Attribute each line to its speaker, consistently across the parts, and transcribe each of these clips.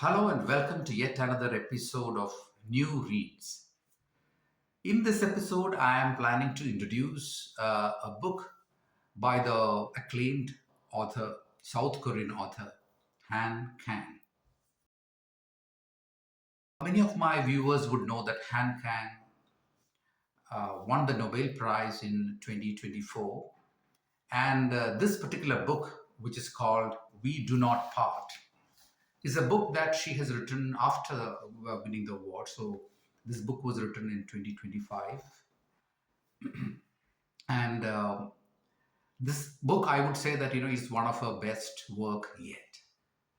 Speaker 1: Hello and welcome to yet another episode of New Reads. In this episode, I am planning to introduce a book by the acclaimed author, South Korean author, Han Kang. Many of my viewers would know that Han Kang won the Nobel Prize in 2024. And this particular book, which is called We Do Not Part, is a book that she has written after winning the award. So this book was written in 2025, and this book, I would say that is one of her best work yet.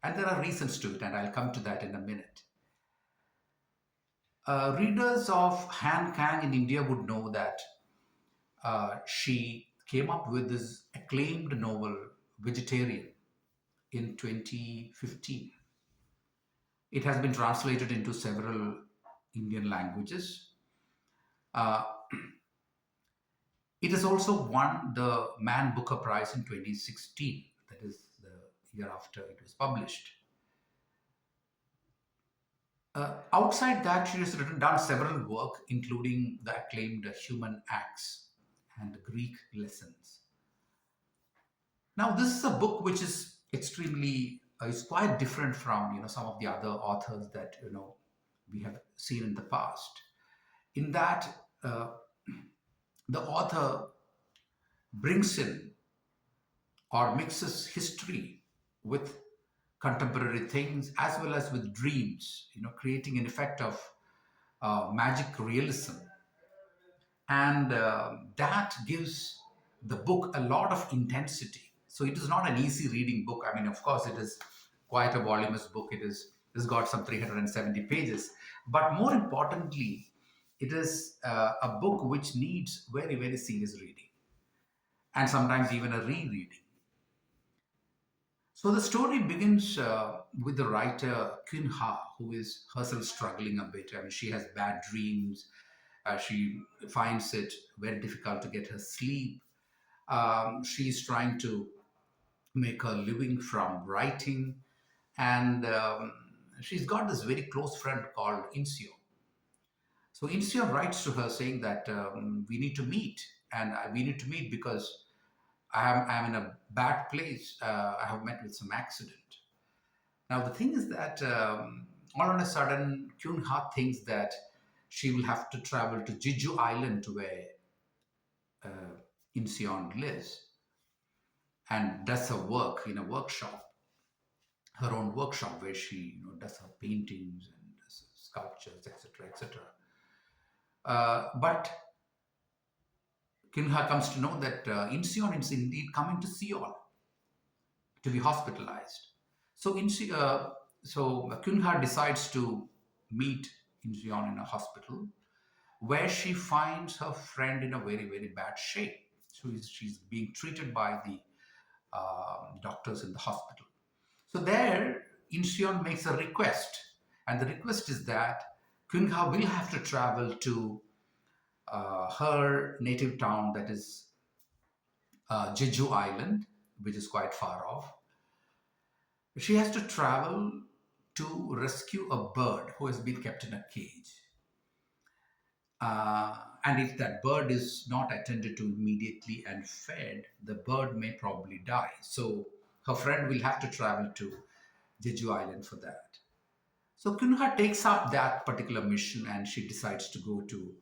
Speaker 1: And there are reasons to it, and I'll come to that in a minute. Readers of Han Kang in India would know that she came up with this acclaimed novel, Vegetarian, in 2015. It has been translated into several Indian languages. Uh, it has also won the Man Booker Prize in 2016, that is the year after it was published. Outside that, she has done several work, including the acclaimed Human Acts and Greek Lessons. Now, this is a book which is extremely, is quite different from some of the other authors that we have seen in the past. In that, the author brings in or mixes history with contemporary things as well as with dreams, creating an effect of magic realism. And that gives the book a lot of intensity. So it is not an easy reading book. I mean, of course, it is quite a voluminous book. It's got some 370 pages. But more importantly, it is a book which needs very, very serious reading and sometimes even a rereading. So the story begins with the writer Kyun Ha, who is herself struggling a bit. I mean, she has bad dreams. She finds it very difficult to get her sleep. She's trying to make her living from writing, and she's got this very close friend called Inseo. So Inseo writes to her saying that we need to meet, and we need to meet because I'm in a bad place. I have met with some accident. Now, the thing is that all on a sudden, Kyun Ha thinks that she will have to travel to Jeju Island where uh, Incheon lives and does her work in a workshop, her own workshop where she does her paintings and does sculptures, etc., etc. But Kyun Ha comes to know that Incheon is indeed coming to Seoul to be hospitalized. So Kunha decides to meet Incheon in a hospital where she finds her friend in a very, very bad shape. So she's being treated by the doctors in the hospital. So there, Incheon makes a request, and the request is that Kunha will have to travel to her native town, that is Jeju Island, which is quite far off. She has to travel to rescue a bird who has been kept in a cage. And if that bird is not attended to immediately and fed, the bird may probably die. So her friend will have to travel to Jeju Island for that. So Kunha takes up that particular mission and she decides to go to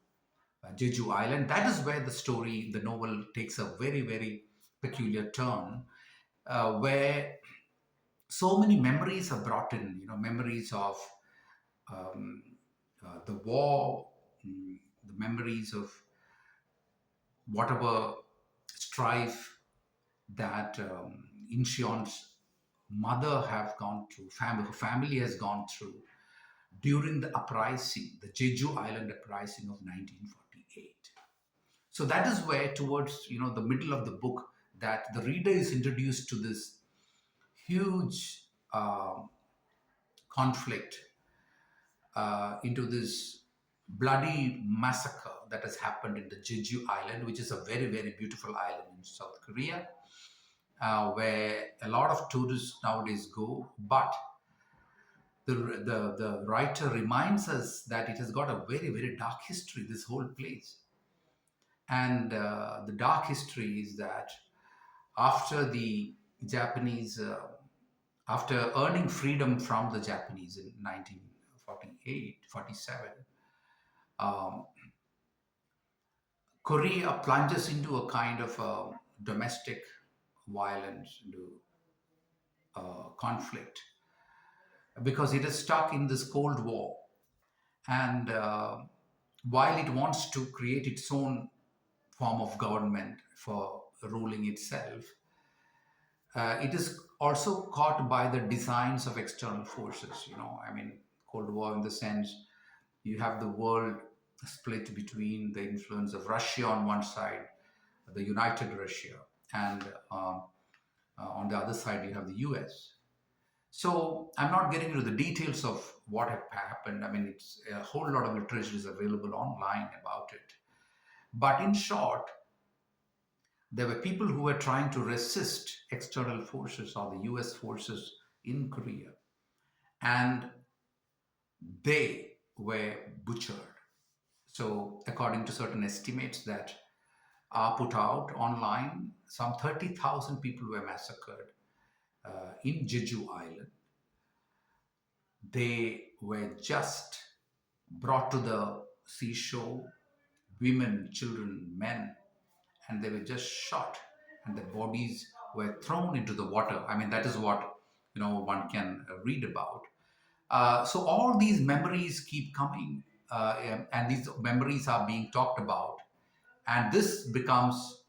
Speaker 1: Jeju Island. That is where the story, the novel, takes a very, very peculiar turn, where so many memories are brought in, memories of um, the war, the memories of whatever strife that Incheon's mother have gone through, her family has gone through during the uprising, the Jeju Island uprising of 1948. So that is where, towards the middle of the book, that the reader is introduced to this huge conflict, into this bloody massacre that has happened in the Jeju Island, which is a very, very beautiful island in South Korea, where a lot of tourists nowadays go. But The writer reminds us that it has got a very, very dark history, this whole place. And the dark history is that after the Japanese, after earning freedom from the Japanese in 1948, 47, um, Korea plunges into a kind of domestic violence, into conflict, because it is stuck in this Cold War. And while it wants to create its own form of government for ruling itself, it is also caught by the designs of external forces. I mean, Cold War in the sense you have the world split between the influence of Russia on one side, the United Russia, and on the other side you have the US. So I'm not getting into the details of what had happened. I mean, it's a whole lot of literature is available online about it. But in short, there were people who were trying to resist external forces or the US forces in Korea, and they were butchered. So, according to certain estimates that are put out online, some 30,000 people were massacred in Jeju Island. They were just brought to the seashore, women, children, men, and they were just shot, and the bodies were thrown into the water. I mean, that is what one can read about. So all these memories keep coming, and these memories are being talked about, and this becomes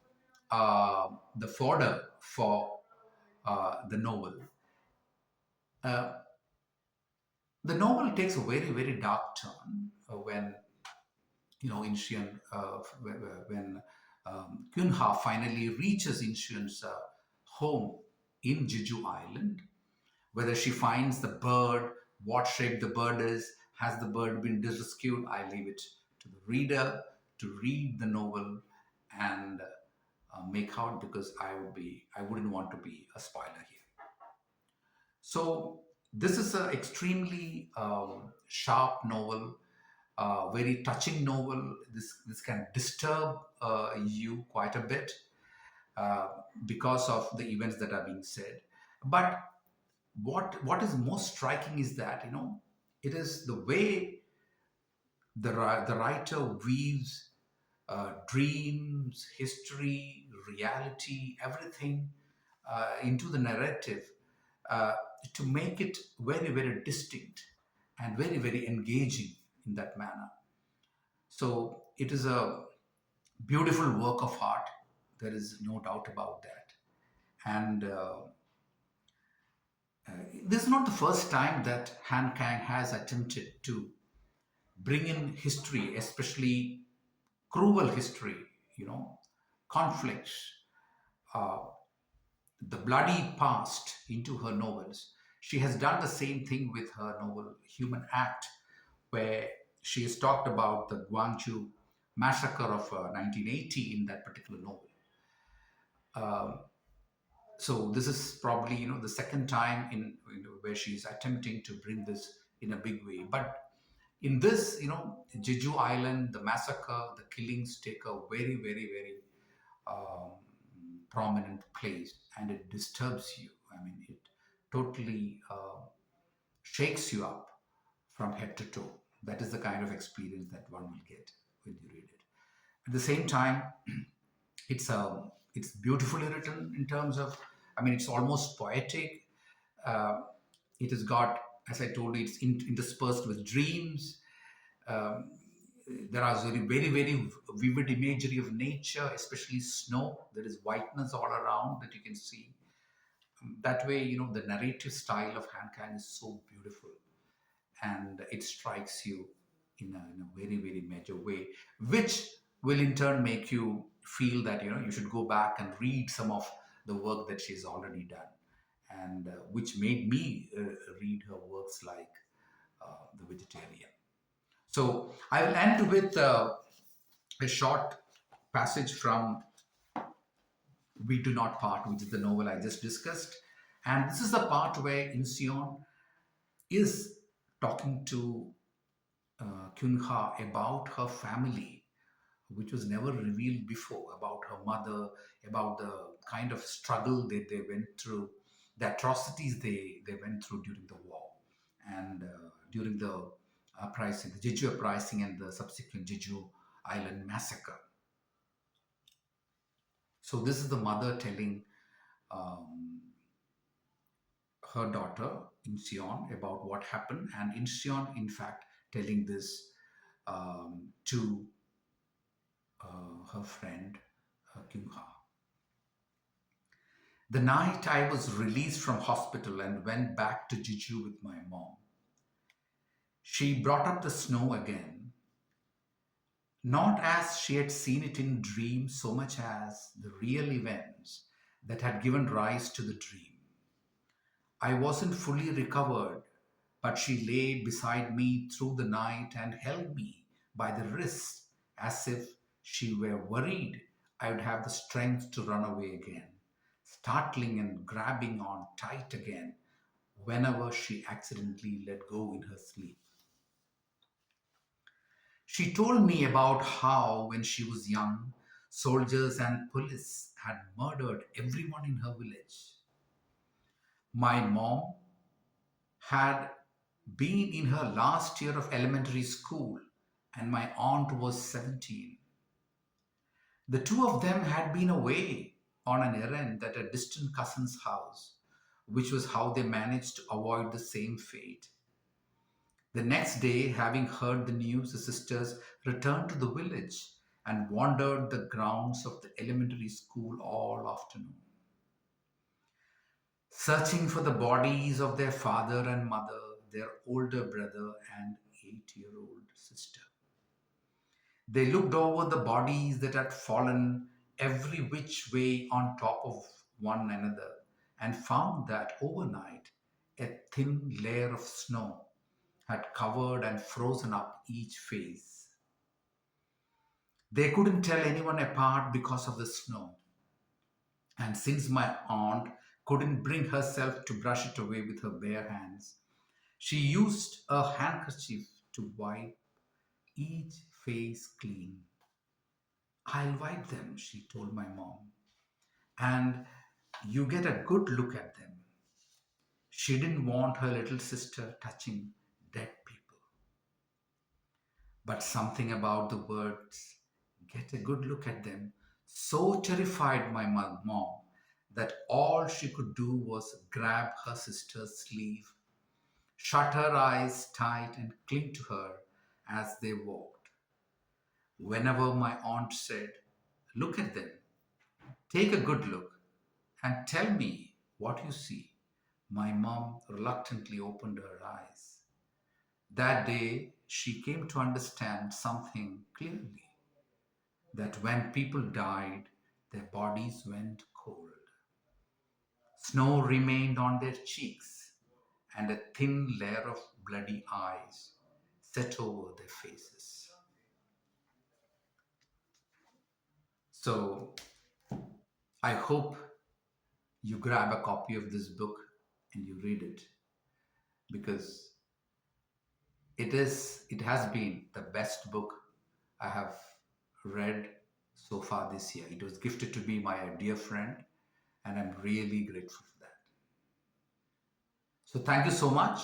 Speaker 1: the fodder for the novel. Uh, the novel takes a very, very dark turn when Inshian, when Kunha finally reaches Inshian's home in Jeju Island, whether she finds the bird, what shape the bird is, has the bird been rescued, I leave it to the reader to read the novel and make out, because I wouldn't want to be a spoiler here. So this is an extremely sharp novel, very touching novel. This can disturb you quite a bit uh, because of the events that are being said. But what is most striking is that it is the way the writer weaves dreams, history, reality, everything into the narrative uh, to make it very, very distinct and very, very engaging in that manner. So it is a beautiful work of art. There is no doubt about that. And this is not the first time that Han Kang has attempted to bring in history, especially cruel history, you know, conflicts, uh, the bloody past into her novels. She has done the same thing with her novel Human Act, where she has talked about the Gwangju massacre of 1980 in that particular novel. Um, so this is probably the second time where she's attempting to bring this in a big way. But in this, Jeju Island, the massacre, the killings take a very, very, very um, prominent place, and it disturbs you. I mean, it totally shakes you up from head to toe. That is the kind of experience that one will get when you read it. At the same time, it's beautifully written in terms of, I mean, it's almost poetic. Uh, it has got, as I told you, it's interspersed with dreams. Um, there are very, very, very vivid imagery of nature, especially snow. There is whiteness all around that you can see. That way, the narrative style of Han Kang is so beautiful, and it strikes you in a very, very major way, which will in turn make you feel that you should go back and read some of the work that she's already done, and which made me read her works like The Vegetarian. So I will end with a short passage from We Do Not Part, which is the novel I just discussed. And this is the part where Incheon is talking to Kyun Ha about her family, which was never revealed before, about her mother, about the kind of struggle that they went through, the atrocities they went through during the war and during the uprising, the Jeju uprising and the subsequent Jeju Island massacre. So this is the mother telling um, her daughter Incheon about what happened, and Incheon, in fact, telling this to her friend Kyung Ha. The night I was released from hospital and went back to Jeju with my mom, she brought up the snow again, not as she had seen it in dreams so much as the real events that had given rise to the dream. I wasn't fully recovered, but she lay beside me through the night and held me by the wrist as if she were worried I would have the strength to run away again, startling and grabbing on tight again whenever she accidentally let go in her sleep. She told me about how, when she was young, soldiers and police had murdered everyone in her village. My mom had been in her last year of elementary school, and my aunt was 17. The two of them had been away on an errand at a distant cousin's house, which was how they managed to avoid the same fate. The next day, having heard the news, the sisters returned to the village and wandered the grounds of the elementary school all afternoon, searching for the bodies of their father and mother, their older brother, and 8-year-old sister. They looked over the bodies that had fallen every which way on top of one another and found that overnight a thin layer of snow had covered and frozen up each face. They couldn't tell anyone apart because of the snow, and since my aunt couldn't bring herself to brush it away with her bare hands, she used a handkerchief to wipe each face clean. I'll wipe them, she told my mom, and you get a good look at them. She didn't want her little sister touching dead people. But something about the words, get a good look at them, so terrified my mom that all she could do was grab her sister's sleeve, shut her eyes tight, and cling to her as they walked. Whenever my aunt said, look at them, take a good look, and tell me what you see, my mom reluctantly opened her eyes. That day, she came to understand something clearly, that when people died, their bodies went cold. Snow remained on their cheeks, and a thin layer of bloody eyes set over their faces. So, I hope you grab a copy of this book and you read it, because it has been the best book I have read so far this year. It was gifted to me by a dear friend, and I'm really grateful for that. So thank you so much.